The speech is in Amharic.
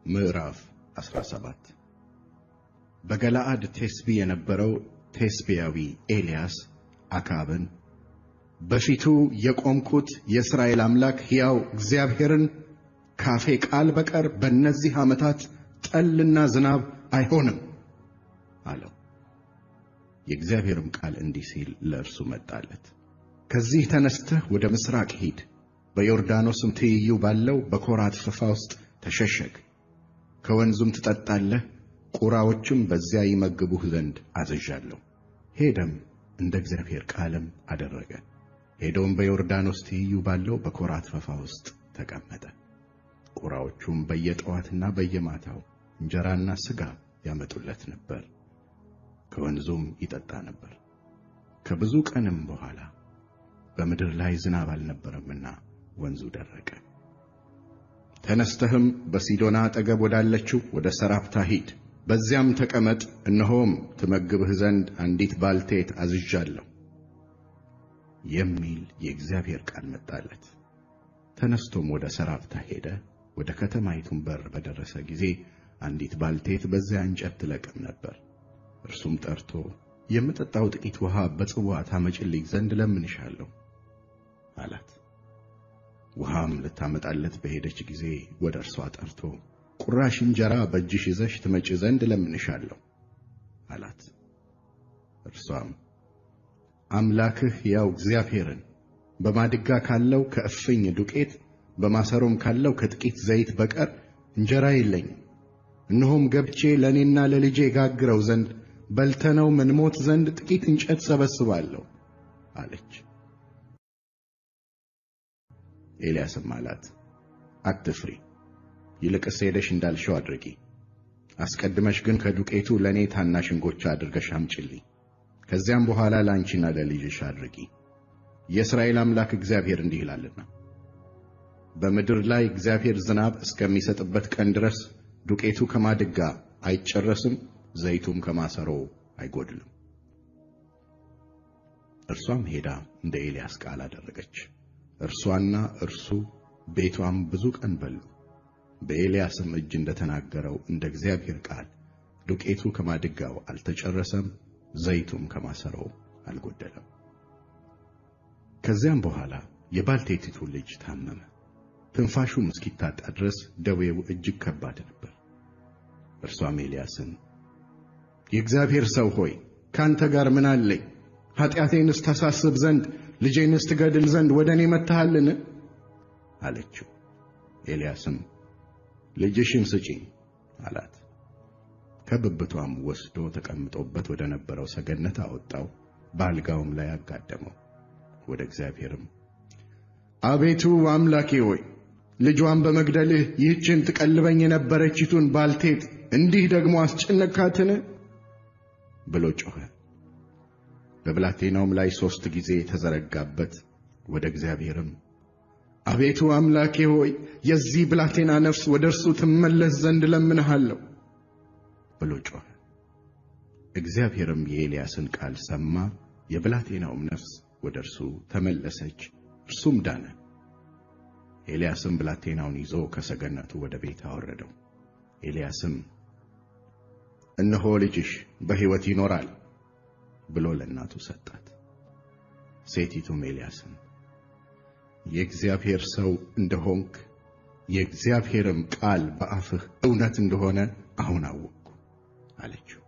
ምዕራፍ 17 በገለዓድ ቴስቢ የነበረው ቴስቢያዊ ኤልያስ አክዓብን በፊቱ የቆምኩት የእስራኤል አምላክ ሕያው እግዚአብሔርን ካፌ ቃል በቀር በእነዚህ ዓመታት ጠልና ዝናብ አይሆንም አለው። የእግዚአብሔርም ቃል እንዲህ ሲል ለእርሱ መጣለት። ከዚህ ተነስተህ ወደ ምስራቅ ሂድ፣ በዮርዳኖስም ትይዩ ባለው በኮራት ፈፋ ውስጥ ተሸሸግ። ከወንዙም ትጠጣለህ፣ ቁራዎችም በዚያ ይመግቡህ ዘንድ አዝዣለሁ። ሄደም እንደ እግዚአብሔር ቃልም አደረገ። ሄዶም በዮርዳኖስ ትይዩ ባለው በኮራት ፈፋ ውስጥ ተቀመጠ። ቁራዎቹም በየጠዋትና በየማታው እንጀራና ሥጋ ያመጡለት ነበር፣ ከወንዙም ይጠጣ ነበር። ከብዙ ቀንም በኋላ በምድር ላይ ዝናብ አልነበረምና ወንዙ ደረቀ። ተነስተህም በሲዶና አጠገብ ወዳለችው ወደ ሰራፕታ ሂድ፣ በዚያም ተቀመጥ። እነሆም ትመግብህ ዘንድ አንዲት ባልቴት አዝዣለሁ የሚል የእግዚአብሔር ቃል መጣለት። ተነስቶም ወደ ሰራፕታ ሄደ። ወደ ከተማይቱም በር በደረሰ ጊዜ አንዲት ባልቴት በዚያ እንጨት ትለቅም ነበር። እርሱም ጠርቶ የምጠጣው ጥቂት ውሃ በጽዋ ታመጭልኝ ዘንድ ለምንሻለሁ አላት። ውሃም ልታመጣለት በሄደች ጊዜ ወደ እርሷ ጠርቶ ቁራሽ እንጀራ በእጅሽ ይዘሽ ትመጪ ዘንድ ለምንሻለሁ አላት። እርሷም አምላክህ ሕያው እግዚአብሔርን በማድጋ ካለው ከእፍኝ ዱቄት በማሰሮም ካለው ከጥቂት ዘይት በቀር እንጀራ የለኝም። እነሆም ገብቼ ለእኔና ለልጄ ጋግረው ዘንድ በልተነው ምንሞት ዘንድ ጥቂት እንጨት ሰበስባለሁ አለች። ኤልያስም አላት፣ አትፍሪ፣ ይልቅስ ሄደሽ እንዳልሽው አድርጊ። አስቀድመሽ ግን ከዱቄቱ ለእኔ ታናሽ እንጎቻ አድርገሽ አምጪልኝ። ከዚያም በኋላ ለአንቺና ለልጅሽ አድርጊ። የእስራኤል አምላክ እግዚአብሔር እንዲህ ይላልና በምድር ላይ እግዚአብሔር ዝናብ እስከሚሰጥበት ቀን ድረስ ዱቄቱ ከማድጋ አይጨረስም፣ ዘይቱም ከማሰሮው አይጎድልም። እርሷም ሄዳ እንደ ኤልያስ ቃል አደረገች። እርሷና እርሱ ቤቷም ብዙ ቀን በሉ። በኤልያስም እጅ እንደተናገረው እንደ እግዚአብሔር ቃል ዱቄቱ ከማድጋው አልተጨረሰም፣ ዘይቱም ከማሰሮው አልጎደለም። ከዚያም በኋላ የባልቴቲቱ ልጅ ታመመ። ትንፋሹም እስኪታጣ ድረስ ደዌው እጅግ ከባድ ነበር። እርሷም ኤልያስን የእግዚአብሔር ሰው ሆይ ካንተ ጋር ምን አለኝ? ኃጢአቴንስ ታሳስብ ዘንድ ልጄንስ ትገድል ዘንድ ወደ እኔ መጥተሃልን? አለችው። ኤልያስም ልጅሽን ስጪኝ አላት። ከብብቷም ወስዶ ተቀምጦበት ወደ ነበረው ሰገነት አወጣው፣ በአልጋውም ላይ አጋደመው። ወደ እግዚአብሔርም አቤቱ አምላኬ ሆይ ልጇን በመግደልህ ይህችን ትቀልበኝ የነበረችቱን ባልቴት እንዲህ ደግሞ አስጨነቅካትን? ብሎ ጮኸ። በብላቴናውም ላይ 3 ጊዜ ተዘረጋበት። ወደ እግዚአብሔርም አቤቱ አምላኬ ሆይ የዚህ ብላቴና ነፍስ ወደ እርሱ ትመለስ ዘንድ ለምንሃለሁ ብሎ ጮኸ። እግዚአብሔርም የኤልያስን ቃል ሰማ። የብላቴናውም ነፍስ ወደ እርሱ ተመለሰች፣ እርሱም ዳነ። ኤልያስም ብላቴናውን ይዞ ከሰገነቱ ወደ ቤት አወረደው። ኤልያስም እነሆ ልጅሽ በሕይወት ይኖራል ብሎ ለእናቱ ሰጣት። ሴቲቱም ኤልያስን የእግዚአብሔር ሰው እንደሆንክ የእግዚአብሔርም ቃል በአፍህ እውነት እንደሆነ አሁን አወቅሁ አለችው።